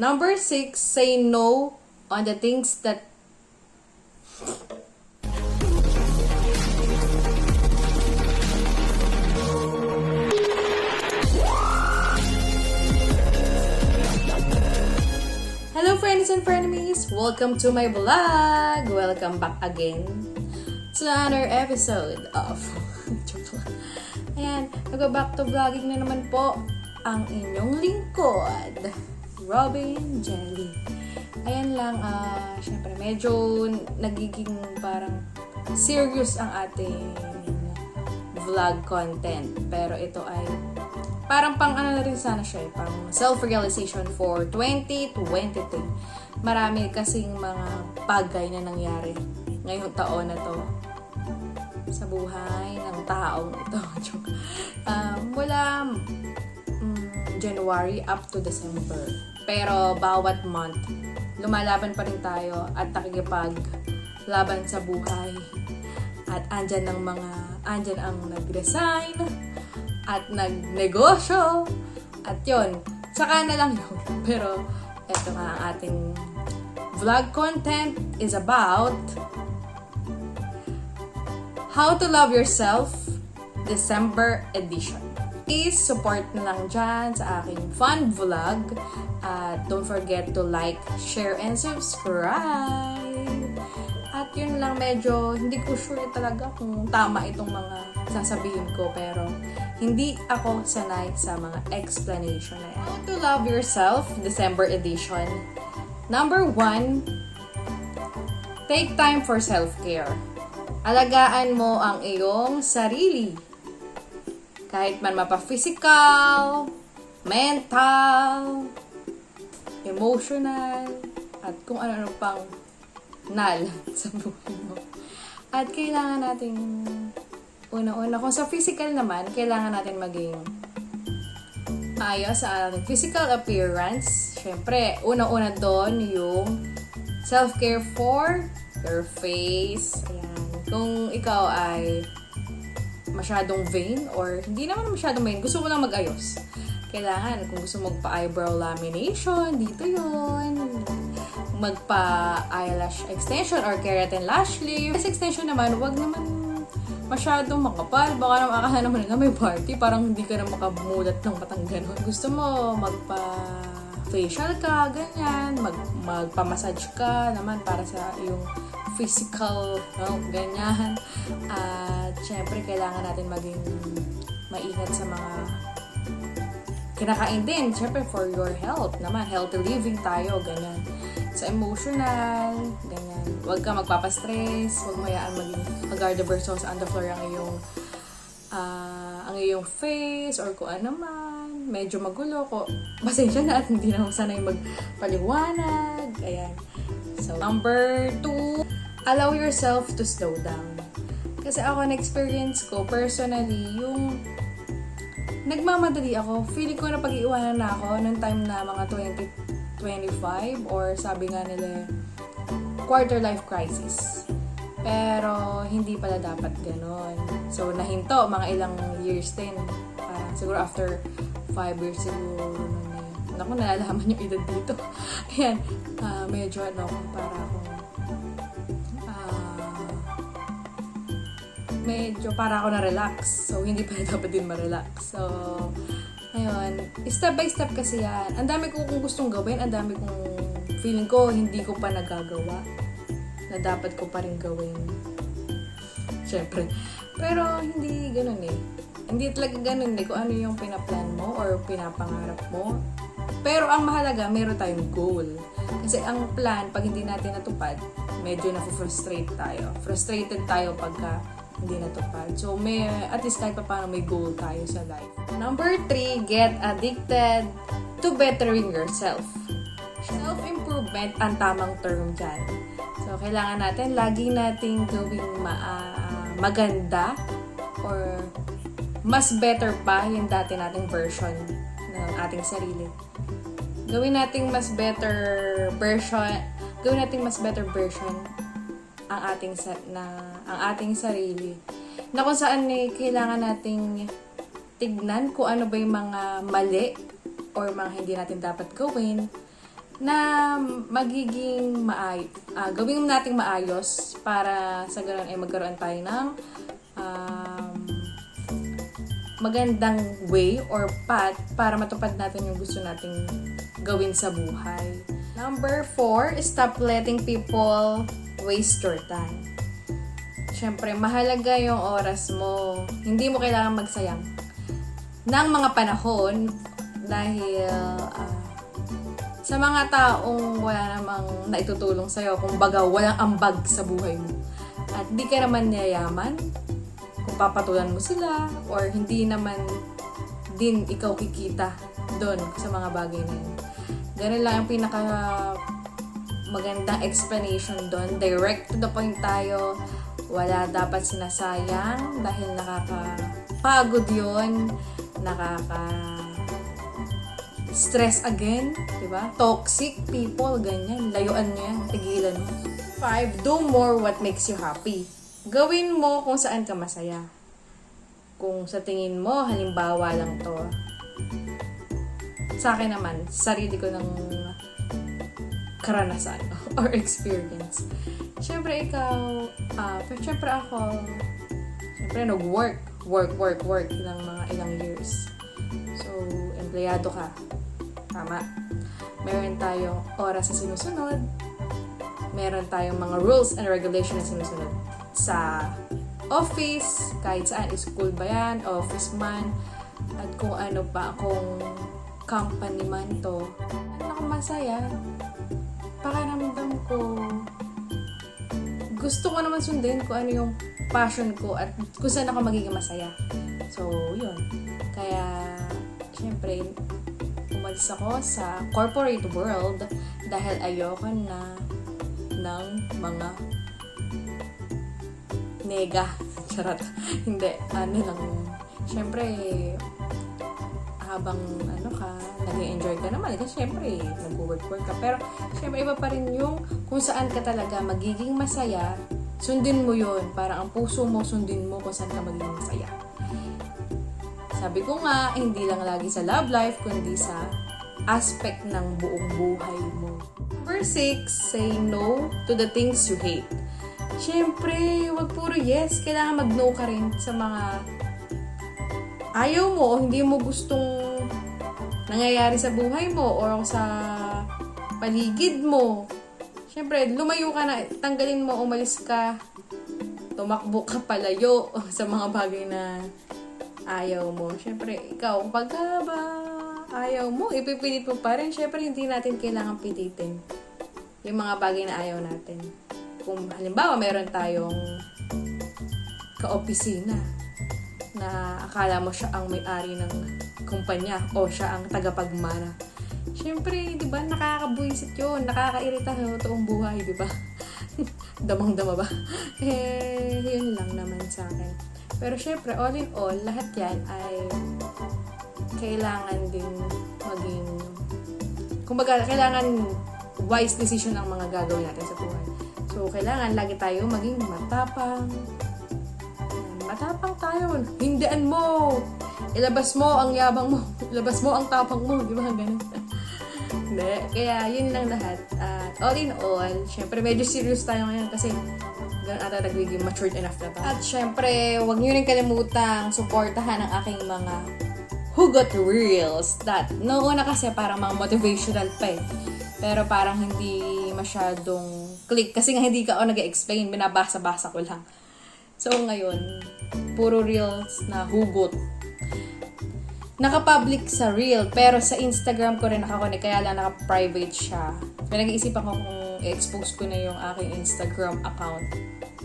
Number 6, say no on the things that Hello friends and frenemies! Welcome to my vlog! Welcome back again to another episode of Ayan, nag-back to vlogging na naman po ang inyong lingkod, Robin Jelly. Ayan lang, syempre medyo nagiging parang serious ang ating vlog content. Pero ito ay parang pang ano na rin sana siya, pang self-realization for 2023. Marami kasing mga bagay na nangyari ngayong taon na to sa buhay ng taong ito. Mula January up to December. Pero bawat month, lumalaban pa rin tayo at nakikipaglaban sa buhay. At andyan ang nag-resign at nagnegosyo. At yun, saka na lang yun. Pero eto nga ang ating vlog content is about How to Love Yourself December edition. Please support na lang dyan sa aking fun vlog. At don't forget to like, share, and subscribe. At yun lang, medyo hindi ko sure talaga kung tama itong mga sasabihin ko. Pero hindi ako sanay sa mga explanation na yan. How to Love Yourself December edition. Number 1, take time for self-care. Alagaan mo ang iyong sarili. Kahit man mapa-physical, mental, emotional, at kung ano-ano pang nal sa buhay mo. At kailangan nating una-una, kung sa physical naman, kailangan natin maging ayos sa ating physical appearance. Siyempre, una-una doon yung self-care for your face. Ayan. Kung ikaw ay masyadong vain or hindi naman masyadong vain, gusto mo lang mag-ayos. Kailangan, kung gusto magpa-eyebrow lamination, dito yun. Magpa-eyelash extension or keratin lash lift. This extension naman, wag naman masyadong makapal. Baka naman akala naman na may party, parang hindi ka na makamulat ng matang ganon. Gusto mo magpa-facial ka, ganyan. Magpa-massage ka naman para sa iyong physical, ganyan. At syempre, kailangan natin maging maingat sa mga kinakain din. Syempre, for your health naman. Healthy living tayo, ganyan. Sa emotional, ganyan. Huwag ka magpapastress. Huwag mayaan maging mag-gardeversos on the floor ang iyong face or kung ano man. Medyo magulo ko. Pasensya na at hindi na sanay magpaliwanag. Ayan. So, number 2, allow yourself to slow down. Kasi ako, na-experience ko, personally, yung nagmamadali ako. Feeling ko na pag-iwanan na ako nung time na mga 2025 or sabi nga nila, quarter life crisis. Pero, hindi pala dapat ganon. So, nahinto, mga ilang years din. Siguro after 5 years siguro. Naku, nalalaman yung edad dito. Ayan, medyo para akong medyo para ako na-relax. So, hindi pa dapat din ma-relax. So, ayun. Step by step kasi yan. Ang dami ko kung gustong gawin. Ang dami kong feeling ko hindi ko pa nagagawa. Na dapat ko pa rin gawin. Siyempre. Pero, hindi ganun eh. Hindi talaga ganun eh. Kung ano yung pinaplan mo or pinapangarap mo. Pero, ang mahalaga, meron tayong goal. Kasi ang plan, pag hindi natin natupad, medyo na-frustrate tayo. Frustrated tayo pagka hindi natupad. So, at least kahit pa paano may goal tayo sa life. Number 3, get addicted to bettering yourself. Self-improvement ang tamang term dyan. So, kailangan natin, lagi nating gawing maganda or mas better pa yung dati nating version ng ating sarili. Gawin nating mas better version ang ating sarili. Na kung saan kailangan nating tignan kung ano ba yung mga mali or mga hindi natin dapat gawin na magiging gawin nating maayos para sa ganoon ay magkaroon tayo ng magandang way or path para matupad natin yung gusto nating gawin sa buhay. Number 4, stop letting people waste your time. Siyempre, mahalaga yung oras mo. Hindi mo kailangan magsayang ng mga panahon dahil sa mga taong wala namang naitutulong sa'yo, kumbaga walang ambag sa buhay mo. At di ka naman yayaman kung papatulan mo sila or hindi naman din ikaw kikita doon sa mga bagay na yun. Ganun lang ang pinaka magandang explanation doon. Direct to the point tayo. Wala dapat sinasayang dahil nakakapagod yun. Stress again, diba? Toxic people, ganyan. Layuan nyo yan. Tigilan mo. 5, do more what makes you happy. Gawin mo kung saan ka masaya. Kung sa tingin mo, halimbawa lang to. Sa akin naman, sarili ko ng karanasan or experience. Siyempre ikaw, siyempre ako, siyempre nag-work ng mga ilang years. So, empleyado ka. Tama. Meron tayong oras na sinusunod. Meron tayong mga rules and regulations na sinusunod. Sa office, kahit saan, school ba yan, office man, at kung ano pa, kung company man to. Ako masaya. Pakiramdam ko. Gusto ko naman sundin kung ano yung passion ko at kung saan ako magiging masaya. So, yun. Kaya, syempre, umalis ako sa corporate world dahil ayoko na ng mga nega. Charot. Hindi. Ano lang. Syempre, habang nag-enjoy ka naman. Kasi syempre, nag-work ka. Pero, syempre, iba pa rin yung kung saan ka talaga magiging masaya, sundin mo yun. Parang ang puso mo, sundin mo kung saan ka magiging masaya. Sabi ko nga, hindi lang lagi sa love life, kundi sa aspect ng buong buhay mo. Number 6, say no to the things you hate. Siyempre, wag puro yes. Kailangan mag-no ka rin sa mga ayaw mo o hindi mo gustong nangyayari sa buhay mo o sa paligid mo. Siyempre, lumayo ka na, tanggalin mo, umalis ka, tumakbo ka palayo sa mga bagay na ayaw mo. Siyempre, ikaw, pagka ba ayaw mo, ipipilit mo pa rin. Siyempre, hindi natin kailangan pilitin yung mga bagay na ayaw natin. Kung halimbawa, meron tayong ka-opisina na akala mo siya ang may-ari ng kumpanya o siya ang tagapagmana. Siyempre, di ba, nakakabuisit yun, nakakairita sa toong buhay, di ba? Damang-dama ba? Yun lang naman sa akin. Pero syempre, all in all, lahat yan ay kailangan din maging, kumbaga, kailangan wise decision ang mga gagawin natin sa buhay. So, kailangan lagi tayo maging matapang. Matapang tayo. Hindian mo. Ilabas mo ang yabang mo. Ilabas mo ang tapang mo. Di ba? Ganun. Hindi. Kaya, yun lang lahat. All in all, syempre, medyo serious tayo ngayon kasi ganun ata nagiging matured enough na tayo. At syempre, huwag niyo rin kalimutang suportahan ang aking mga hugot reels. Noong una kasi parang mga motivational pa eh. Pero parang hindi masyadong click. Kasi nga hindi ka ako nag-explain. Binabasa-basa ko lang. So ngayon, puro reels na hugot. Naka-public sa reel. Pero sa Instagram ko rin nakakonek. Kaya lang naka-private siya. Pinag-iisipan ko kung i-expose ko na yung aking Instagram account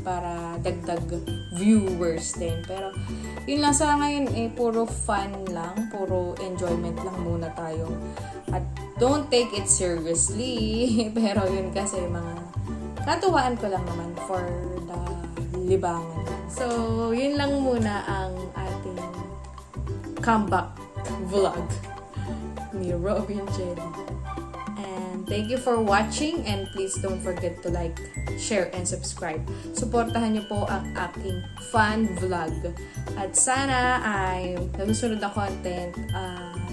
para dagdag viewers din. Pero yun lang sa ngayon puro fun lang, puro enjoyment lang muna tayo. At don't take it seriously. Pero yun kasi mga katuwaan ko lang naman for the libangan. So, yun lang muna ang ating comeback vlog ni Robin Jelly. And thank you for watching and please don't forget to like, share, and subscribe. Suportahan niyo po ang aking fun vlog. At sana ay nasusunod na content.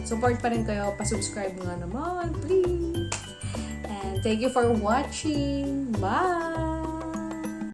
Support pa rin kayo. Pa-subscribe nga naman, please. Thank you for watching. Bye!